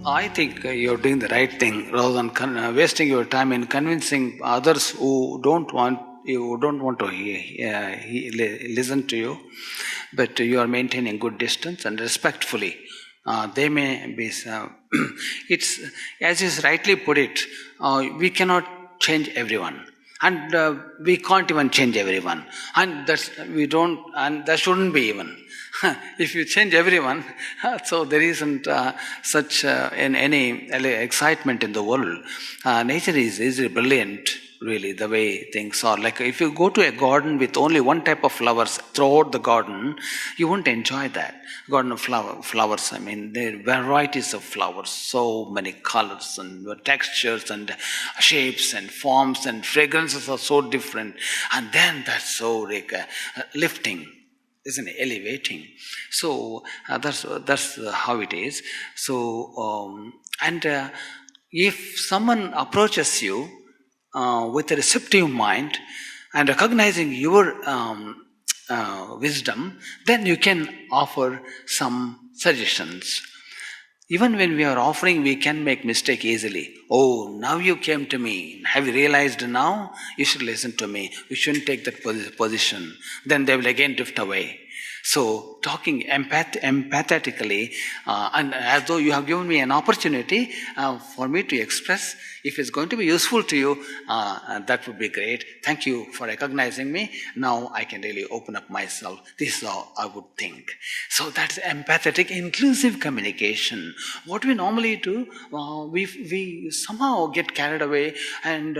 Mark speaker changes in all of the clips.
Speaker 1: I think you're doing the right thing rather than wasting your time in convincing others who don't want to listen to you, but you are maintaining good distance and respectfully. They may be. It's as you rightly put it. We cannot change everyone, and we can't even change everyone, and that shouldn't be even. If you change everyone, so there isn't such in any excitement in the world. Nature is brilliant, really, the way things are. Like if you go to a garden with only one type of flowers throughout the garden, you won't enjoy that. Garden of flowers, I mean, there are varieties of flowers, so many colors and textures and shapes and forms and fragrances are so different. And then that's so lifting, isn't it? Elevating. So that's how it is. So and if someone approaches you with a receptive mind and recognizing your wisdom, then you can offer some suggestions. Even when we are offering, we can make mistake easily. Oh, now you came to me. Have you realized now? You should listen to me. You shouldn't take that position. Then they will again drift away. So talking empathetically, and as though you have given me an opportunity for me to express, if it's going to be useful to you, that would be great. Thank you for recognizing me. Now I can really open up myself. This is how I would think. So that's empathetic, inclusive communication. What we normally do, we somehow get carried away and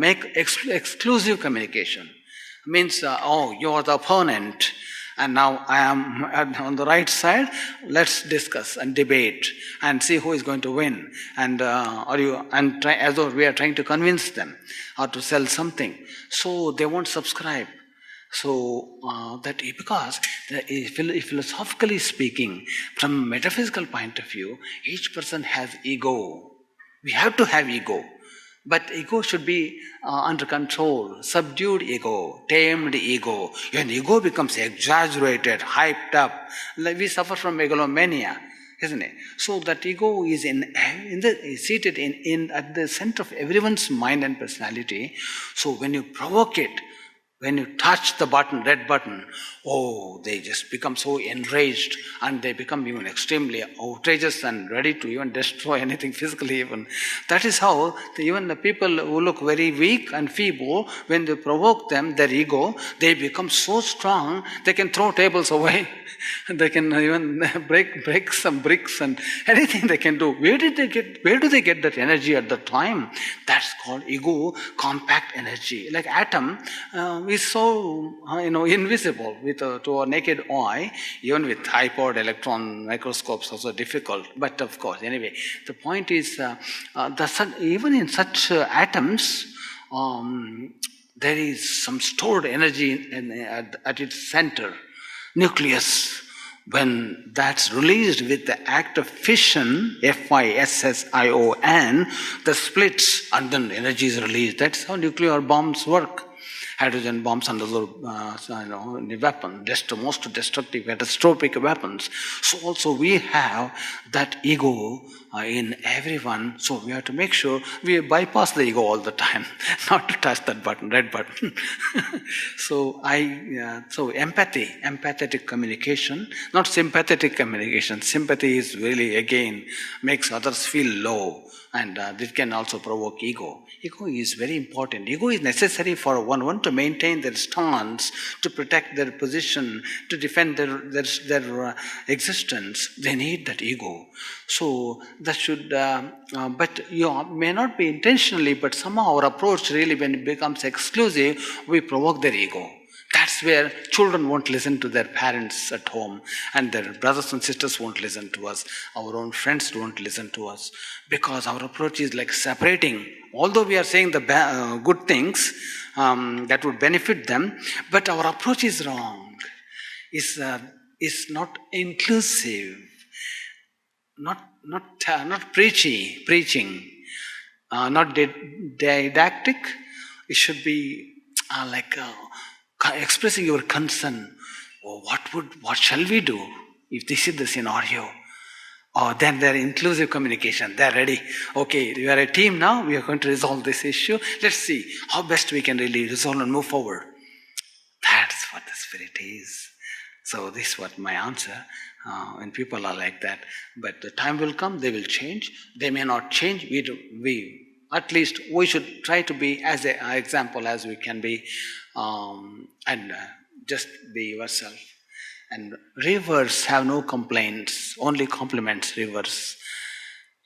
Speaker 1: make exclusive communication. Means, oh, you are the opponent, and now I am on the right side. Let's discuss and debate and see who is going to win. And as though we are trying to convince them or to sell something, so they won't subscribe. So because philosophically speaking, from a metaphysical point of view, each person has ego. We have to have ego. But ego should be under control, subdued ego, tamed ego. When ego becomes exaggerated, hyped up, like we suffer from megalomania, isn't it? So that ego is seated at the center of everyone's mind and personality. So when you provoke it, when you touch the button, red button, oh, they just become so enraged and they become even extremely outrageous and ready to even destroy anything physically even. That is how even the people who look very weak and feeble, when they provoke them, their ego, they become so strong, they can throw tables away. They can even break some bricks and anything they can do. Where do they get that energy at the time? That's called ego, compact energy. Like atom is so invisible to our naked eye. Even with iPod electron microscopes, also difficult. But of course, anyway, the point is even in such atoms, there is some stored energy at its center. Nucleus, when that's released with the act of fission, fission, the splits and then energy is released. That's how nuclear bombs work. Hydrogen bombs and other weapons, most destructive, catastrophic weapons. So also we have that ego in everyone. So we have to make sure we bypass the ego all the time, not to touch that button, red button. So empathy, empathetic communication, not sympathetic communication. Sympathy is really, again, makes others feel low. And this can also provoke ego. Ego is very important. Ego is necessary for one to maintain their stance, to protect their position, to defend their existence. They need that ego. So that should, but you may not be intentionally, but somehow our approach really, when it becomes exclusive, we provoke their ego. That's where children won't listen to their parents at home, and their brothers and sisters won't listen to us. Our own friends won't listen to us, because our approach is like separating. Although we are saying the good things that would benefit them, but our approach is wrong. Is not inclusive, not preaching, not didactic. It should be expressing your concern. Oh, what shall we do if this is the scenario? or then they're inclusive communication. They're ready. Okay, we are a team now. We are going to resolve this issue. Let's see how best we can really resolve and move forward. That's what the spirit is. So this is what my answer. When people are like that, but the time will come, they will change. They may not change. At least we should try to be as an example as we can be, and just be yourself. And rivers have no complaints, only compliments. Rivers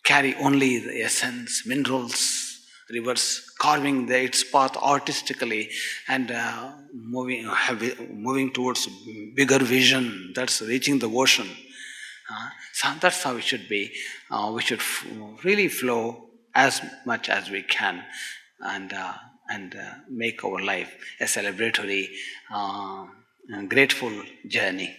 Speaker 1: carry only the essence, minerals. Rivers carving its path artistically and moving towards bigger vision. That's reaching the ocean. So that's how it should be. We should really flow as much as we can, and make our life a celebratory, grateful journey.